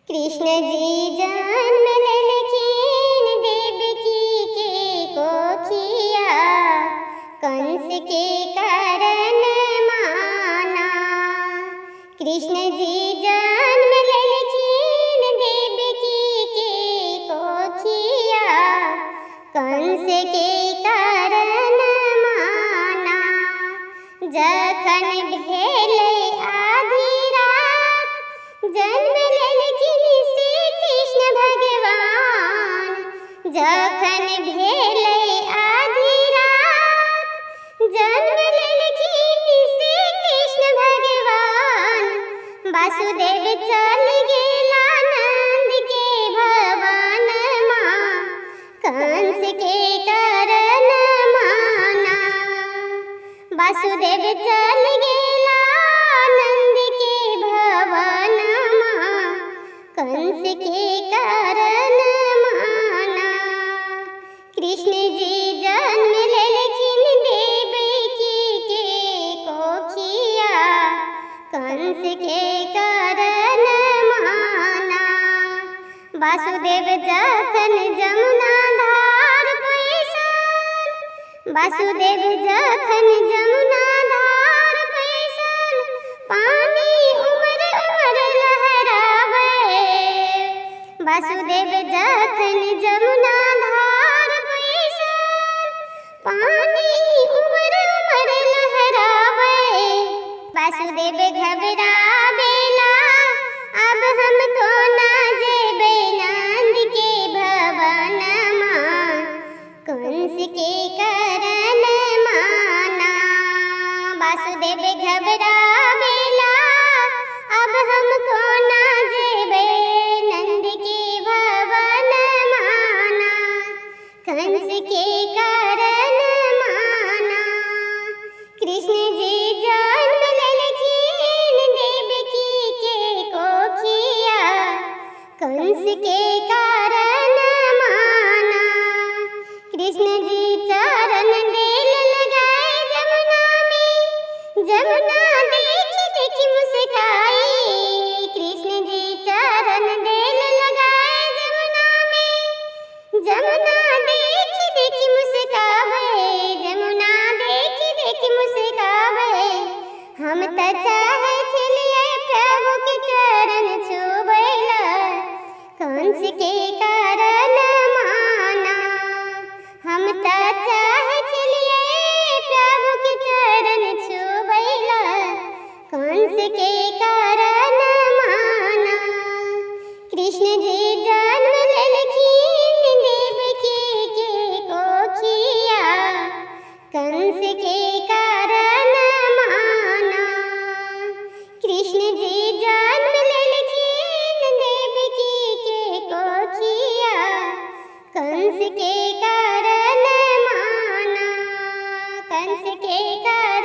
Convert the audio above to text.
कृष्ण जी जन्म लेलखिन देवकी के कोखिया, कंस के कारण माना। कृष्ण जी जन्म लेलखिन देवकी के कोखिया, कंस के कारण माना। जखन भेलै आधी रात, जन्म लेलखिन श्री कृष्ण भगवान। जखन भेलै आधी रात, जन्म लेलखिन श्री कृष्ण भगवान। वासुदेव चल गेला नंद के भवनमा, कंस के कारण माना। वासुदेव चल गेला नंद के भवनमा, कंस के कारण माना। कृष्ण जी जन्म लेलखिन देवकी के कोखिया, कंस के कारण माना। वासुदेव जखन जमुना धार बैसल, वासुदेव जखन जमुना धार बैसल, पानी उमर उमर लहरावे। वासुदेव जखन जमुना धार बैसल, पानी उमर उमर लहरावे। वासुदेव घबरावेला, अब हम तो ना जेबै नंद के भवनमा, कंस के कारण माना। वासुदेव घबरावेला, अब हम तो ना जेबै नंद के भवनमा, कंस के कारण माना। कृष्ण जी जन्म लेलखिन देवकी के कोखिया, कंस के कारण माना। कृष्ण जी चरण देल लगाए जमुना में, जमुना देखी देखी मुस्काई। कृष्ण जी चरण देल लगाए जमुना में, जमुना देखी देखी मुस्कावे। जमुना देखी देखी मुस्कावे। हम त चाहे छलिए प्रभु के चरण छुबैला, कंस के कारण माना। हम त चाहे छलिए प्रभु के चरण छुबैला, कंस के कारण माना। कृष्ण जी जन्म लेलखिन देवकी के कोखिया, कंस के कारण माना। कृष्ण जी जन्म लेलखिन देवकी के कोखिया, कंस के कारण माना। कंस के कारण